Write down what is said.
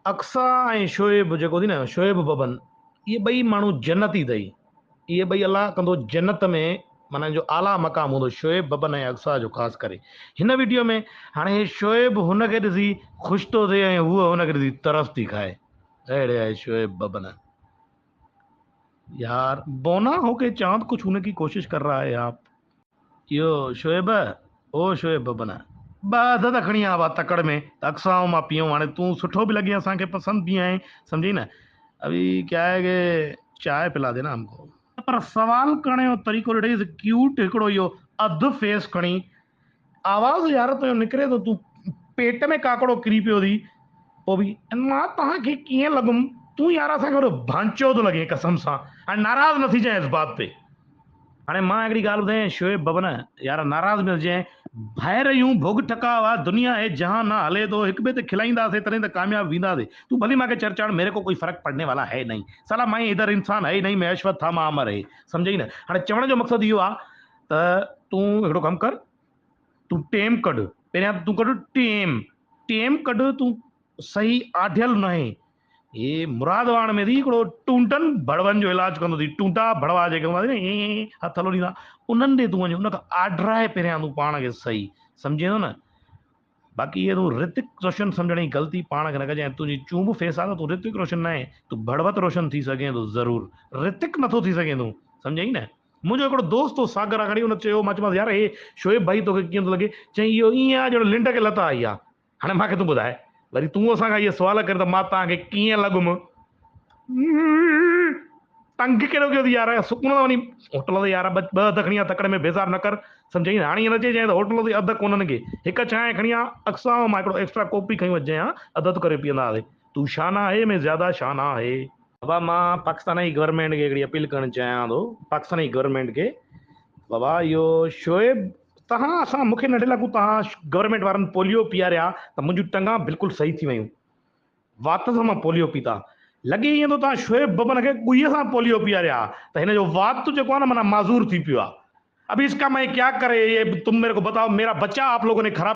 अक्सा ऐं शोएब जेको थी न शोएब बबन, इहे ॿई माण्हू जन्नती अथई। इहे ॿई अलाह कंदो जन्नत में, माना जो आला मक़ाम हूंदो शोएब बबन ऐं अक्सा जो ख़ासि करे हिन वीडियो में। हाणे हे शोएब हुनखे ॾिसी ख़ुशि थो थिए ऐं हूअ हुनखे ॾिसी तरस थी खाए। अहिड़े आहे शोएब बबन। यार बोना होके चांद कुछ होने की कोशिश कर रहा है आप। यो शोएब, ओ शोएब बबन, ॿ खणी आ हुआ तकड़ में त अक्सा ऐं मां पीऊं। हाणे तूं सुठो बि लॻे, असांखे पसंदि बि आहे, सम्झी न। अभी क्या है कि चाय पिला देना हमको। पर सवाल करण जो तरीक़ो ॾिठई क्यूट हिकिड़ो इहो अधु फेस खणी, आवाज़ यार तो निकिरे थो, तूं पेट में काकड़ो किरी पियो थी। पोइ बि मां तव्हांखे कीअं लॻुमि, तूं यार असांखे वॾो भांचो थो लॻे कसम सां। हाणे नाराज़ न थी जाएं इस बात पे। हाणे मां हिकिड़ी ॻाल्हि ॿुधायां शोएब बबन, यार नाराज़ न थिजांइ। ॿाहिरि यूं भोग ठका हुआ, दुनिया है जहां ना हले तो, हिक ॿिए ते खिलाईंदासीं तॾहिं त कामयाब वींदासीं। तू भली मांखे चर्चा, मेरे को कोई फर्क पड़ने वाला है नहीं, साला मां इधर इंसान है ही नहीं, मैं अश्वत्थ था मां अमर है, सम्झई न। हाणे चवण जो मक़सदु इहो आहे त तूं हिकिड़ो कमु कर, तूं टेम कढ, पहिरियां तूं कढ टेम कढ। तूं सही आढियल न आहे। ये मुरादवाड़ में थी हिकिड़ो टूंटन भड़वनि जो इलाज कंदो थी, टूंटा भड़वा जेके हूंदा आहिनि न हथ हलो ॾींदा, उन्हनि ॾे तूं वञ, उनखां आडराए पहिरियां तूं पाण खे सही, सम्झे थो न। बाक़ी ये तूं ऋतिक रोशन सम्झण जी ग़लती पाण खे न कजांइ। तुंहिंजी चूंब फेस आहे त तूं ऋतिक रोशन न आहे, तूं भड़वत रोशन थी सघें थो ज़रूरु, ऋतिक नथो थी सघें तूं, सम्झई न। मुंहिंजो हिकिड़ो दोस्त हो सागर आहे खणी, हुन चयो, मां चयोमांसि यार हे शोएब भाई तोखे कीअं थो लॻे? चई इहो ईअं आहे ॼणो लिंड खे लता आई आहे। हाणे मूंखे तूं ॿुधाए, वरी तूं असांखां इहे सुवाल कर त मां तव्हांखे कीअं लॻुमि? तंग कहिड़ो कयो थी यार, सुकून सां वञी होटल ते यार ॿ अध खणी आ तकड़े में बेज़ार न कर, सम्झई न। हाणे ईअं न चइजांइ त होटल ते अधु कोन्हनि खे, हिकु चांहि खणी आ अक्सा ऐं मां हिकिड़ो एक्स्ट्रा कॉपी खणी वञिजांइ, हा अधु अधु करे पीअंदा हुआसीं। तू शाना आहे में ज़्यादा शाना आहे। बाबा मां पाकिस्तानी गवर्नमेंट खे हिकिड़ी अपील करणु चाहियां थो, पाकिस्तानी गवर्नमेंट खे। बाबा इहो शोएब, तव्हां असां मूंखे नंढे लॻू तव्हां गवर्नमेंट वारनि पोलियो पीआरिया त मुंहिंजूं टंगां बिल्कुलु सही थी वियूं, वात सां मां पोलियो पीता। लॻे ईअं थो तव्हां शोएब बबन खे ॻुईअ सां पोलियो पीआरिया त हिन जो वात जेको आहे न माना माज़ूर थी पियो आहे। अब इसका मैं क्या करे, ये तुम मेरे को बताओ, मेरा बच्चा आप लोगों ने खराब